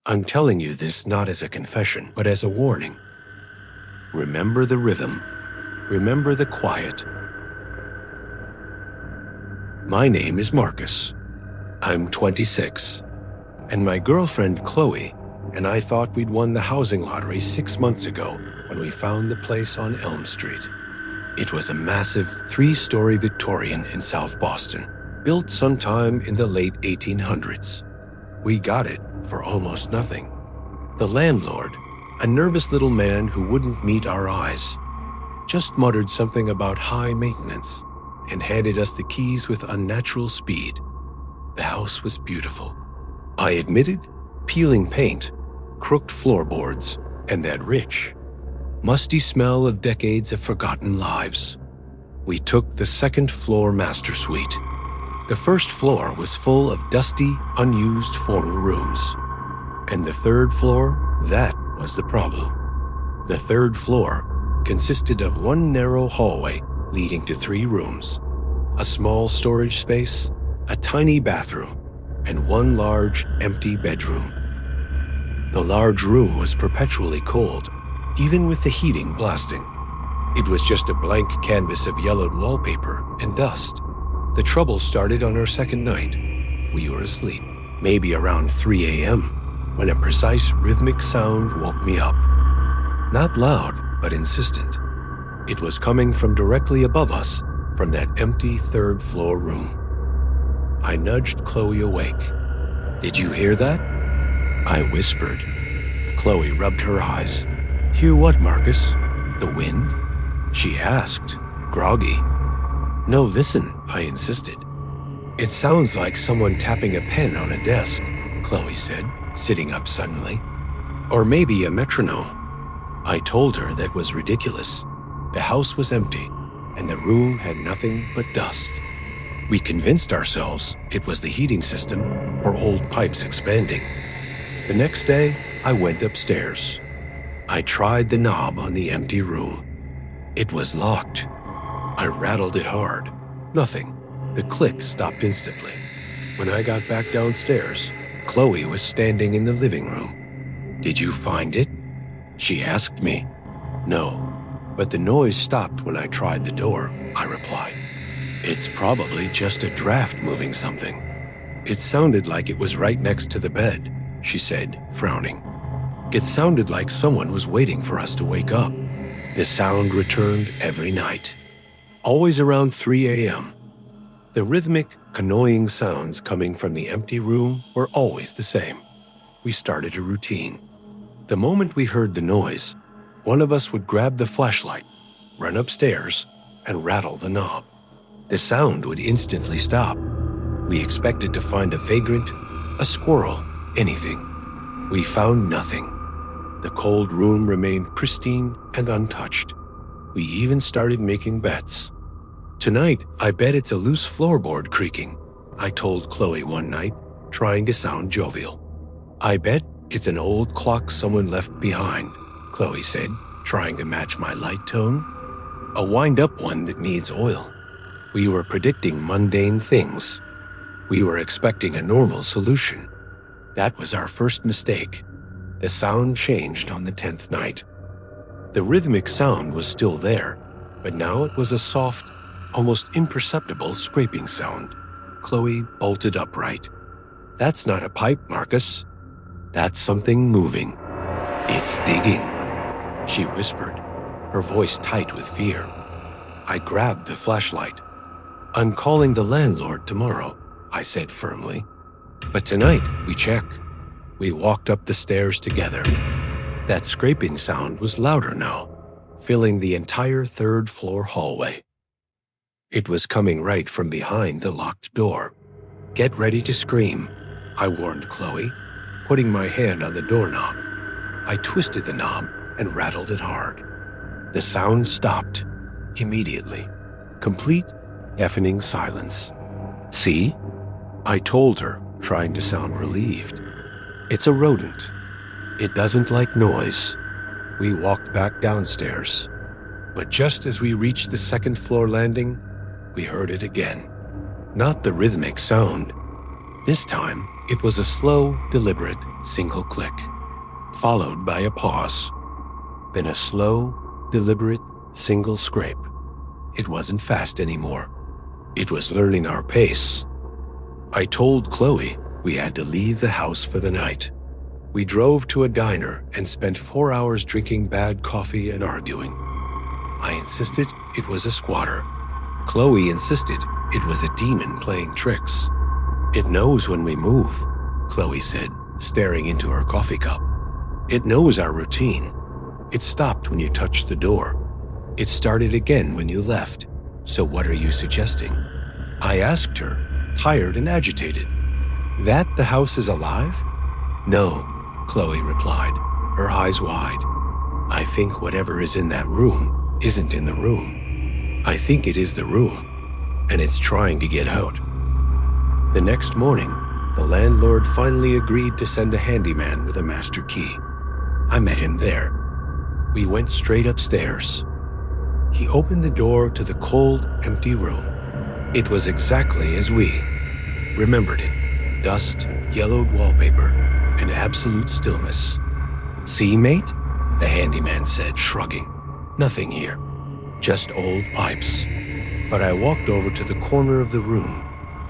I'm telling you this not as a confession, but as a warning. Remember the rhythm. Remember the quiet. My name is Marcus. I'm 26. And my girlfriend, Chloe, and I thought we'd won the housing lottery 6 months ago when we found the place on Elm Street. It was a massive 3-story Victorian in South Boston, built sometime in the late 1800s. We got it for almost nothing. The landlord, a nervous little man who wouldn't meet our eyes, just muttered something about high maintenance and handed us the keys with unnatural speed. The house was beautiful. I admitted peeling paint, crooked floorboards, and that rich, musty smell of decades of forgotten lives. We took the second-floor master suite. The first floor was full of dusty, unused former rooms. And the third floor, that was the problem. The third floor consisted of one narrow hallway leading to 3 rooms, a small storage space, a tiny bathroom, and one large, empty bedroom. The large room was perpetually cold, even with the heating blasting. It was just a blank canvas of yellowed wallpaper and dust. The trouble started on our second night. We were asleep, maybe around 3 a.m., when a precise rhythmic sound woke me up. Not loud, but insistent. It was coming from directly above us, from that empty third-floor room. I nudged Chloe awake. "Did you hear that?" I whispered. Chloe rubbed her eyes. "Hear what, Marcus? The wind?" she asked, groggy. "No, listen," I insisted. "It sounds like someone tapping a pen on a desk," Chloe said, sitting up suddenly. "Or maybe a metronome." I told her that was ridiculous. The house was empty, and the room had nothing but dust. We convinced ourselves it was the heating system or old pipes expanding. The next day, I went upstairs. I tried the knob on the empty room. It was locked. I rattled it hard. Nothing. The click stopped instantly. When I got back downstairs, Chloe was standing in the living room. "Did you find it?" she asked me. "No, but the noise stopped when I tried the door," I replied. "It's probably just a draft moving something." "It sounded like it was right next to the bed," she said, frowning. "It sounded like someone was waiting for us to wake up." The sound returned every night, always around 3 a.m. The rhythmic, canoying sounds coming from the empty room were always the same. We started a routine. The moment we heard the noise, one of us would grab the flashlight, run upstairs, and rattle the knob. The sound would instantly stop. We expected to find a vagrant, a squirrel, anything. We found nothing. The cold room remained pristine and untouched. We even started making bets. "Tonight, I bet it's a loose floorboard creaking," I told Chloe one night, trying to sound jovial. "I bet it's an old clock someone left behind," Chloe said, trying to match my light tone. "A wind-up one that needs oil." We were predicting mundane things. We were expecting a normal solution. That was our first mistake. The sound changed on the 10th night. The rhythmic sound was still there, but now it was a soft, almost imperceptible scraping sound. Chloe bolted upright. "That's not a pipe, Marcus. That's something moving. It's digging," she whispered, her voice tight with fear. I grabbed the flashlight. "I'm calling the landlord tomorrow," I said firmly. "But tonight, we check." We walked up the stairs together. That scraping sound was louder now, filling the entire third-floor hallway. It was coming right from behind the locked door. "Get ready to scream," I warned Chloe, putting my hand on the doorknob. I twisted the knob and rattled it hard. The sound stopped immediately. Complete, deafening silence. "See?" I told her, trying to sound relieved. "It's a rodent. It doesn't like noise." We walked back downstairs. But just as we reached the second-floor landing, we heard it again. Not the rhythmic sound. This time, It was a slow, deliberate, single click, followed by a pause, then a slow, deliberate, single scrape. It wasn't fast anymore. It was learning our pace. I told Chloe we had to leave the house for the night. We drove to a diner and spent 4 hours drinking bad coffee and arguing. I insisted it was a squatter. Chloe insisted it was a demon playing tricks. It knows when we move, Chloe said, staring into her coffee cup. It knows our routine. It stopped when you touched the door. It started again when you left. So what are you suggesting? I asked her, tired and agitated. That the house is alive? No, Chloe replied, her eyes wide. I think whatever is in that room isn't in the room. I think it is the room, and it's trying to get out. The next morning, the landlord finally agreed to send a handyman with a master key. I met him there. We went straight upstairs. He opened the door to the cold, empty room. It was exactly as we remembered it. Dust, yellowed wallpaper, and absolute stillness. See, mate? The handyman said, shrugging. Nothing here. Just old pipes. But I walked over to the corner of the room,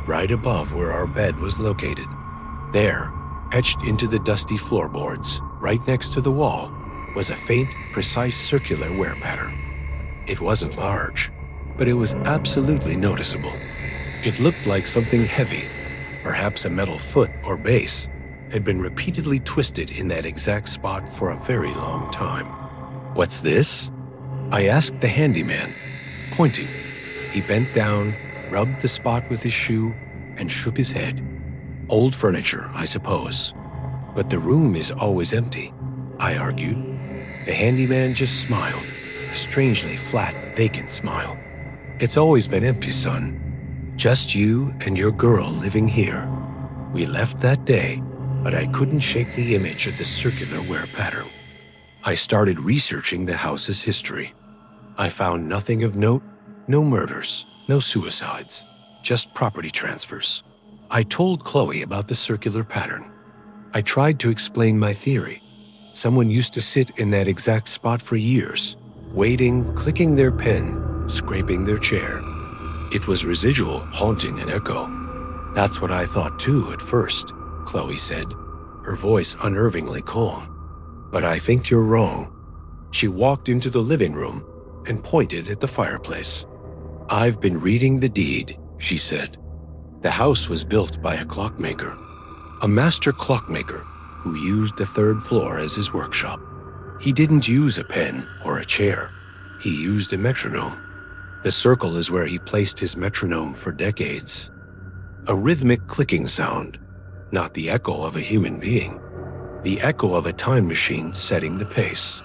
right above where our bed was located. There, etched into the dusty floorboards, right next to the wall, was a faint, precise circular wear pattern. It wasn't large, but it was absolutely noticeable. It looked like something heavy, perhaps a metal foot or base, had been repeatedly twisted in that exact spot for a very long time. What's this? I asked the handyman, pointing. He bent down, rubbed the spot with his shoe, and shook his head. Old furniture, I suppose. But the room is always empty, I argued. The handyman just smiled, a strangely flat, vacant smile. It's always been empty, son. Just you and your girl living here. We left that day, but I couldn't shake the image of the circular wear pattern. I started researching the house's history. I found nothing of note, no murders, no suicides, just property transfers. I told Chloe about the circular pattern. I tried to explain my theory. Someone used to sit in that exact spot for years, waiting, clicking their pen, scraping their chair. It was residual, haunting an echo. That's what I thought too at first, Chloe said, her voice unnervingly calm. But I think you're wrong. She walked into the living room and pointed at the fireplace. I've been reading the deed, she said. The house was built by a clockmaker, a master clockmaker who used the third floor as his workshop. He didn't use a pen or a chair. He used a metronome. The circle is where he placed his metronome for decades. A rhythmic clicking sound, not the echo of a human being. The echo of a time machine setting the pace.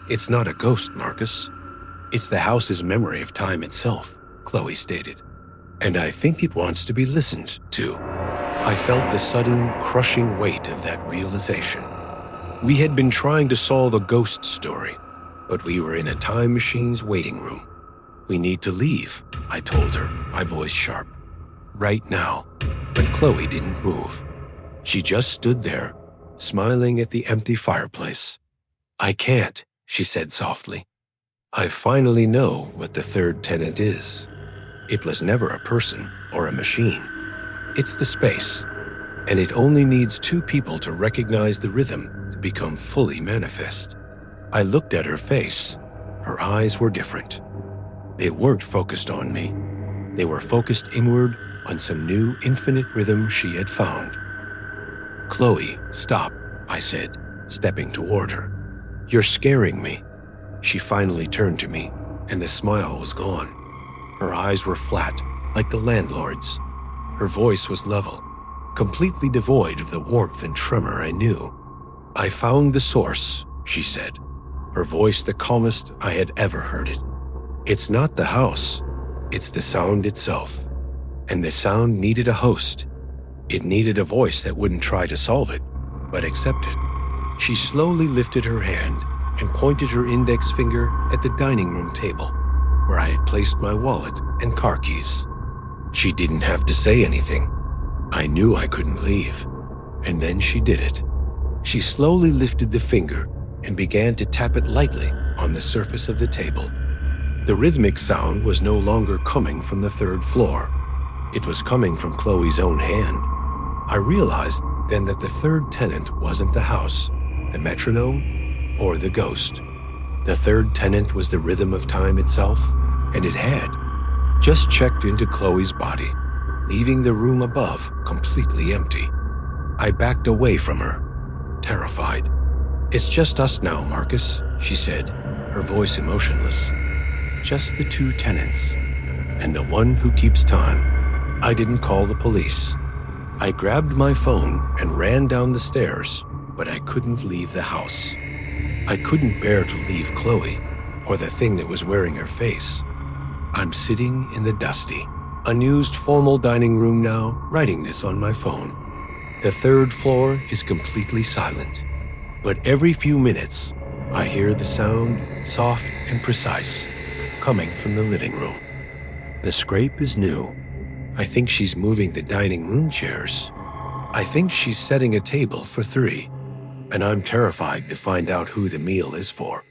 It's not a ghost, Marcus. It's the house's memory of time itself, Chloe stated. And I think it wants to be listened to. I felt the sudden, crushing weight of that realization. We had been trying to solve a ghost story, but we were in a time machine's waiting room. We need to leave, I told her, my voice sharp. Right now. But Chloe didn't move. She just stood there, smiling at the empty fireplace. I can't, she said softly. I finally know what the third tenant is. It was never a person or a machine. It's the space, and it only needs two people to recognize the rhythm to become fully manifest. I looked at her face. Her eyes were different. They weren't focused on me. They were focused inward on some new infinite rhythm she had found. Chloe, stop, I said, stepping toward her. You're scaring me. She finally turned to me, and the smile was gone. Her eyes were flat, like the landlord's. Her voice was level, completely devoid of the warmth and tremor I knew. I found the source, she said, her voice the calmest I had ever heard it. It's not the house, it's the sound itself. And the sound needed a host. It needed a voice that wouldn't try to solve it, but accept it. She slowly lifted her hand and pointed her index finger at the dining room table, where I had placed my wallet and car keys. She didn't have to say anything. I knew I couldn't leave, and then she did it. She slowly lifted the finger and began to tap it lightly on the surface of the table. The rhythmic sound was no longer coming from the third floor. It was coming from Chloe's own hand. I realized then that the third tenant wasn't the house, the metronome, or the ghost. The third tenant was the rhythm of time itself, and it had just checked into Chloe's body, leaving the room above completely empty. I backed away from her, terrified. "It's just us now, Marcus," she said, her voice emotionless. "Just the two tenants, and the one who keeps time." I didn't call the police. I grabbed my phone and ran down the stairs, but I couldn't leave the house. I couldn't bear to leave Chloe, or the thing that was wearing her face. I'm sitting in the dusty, unused formal dining room now, writing this on my phone. The third floor is completely silent, but every few minutes, I hear the sound, soft and precise, coming from the living room. The scrape is new. I think she's moving the dining room chairs. I think she's setting a table for 3, and I'm terrified to find out who the meal is for.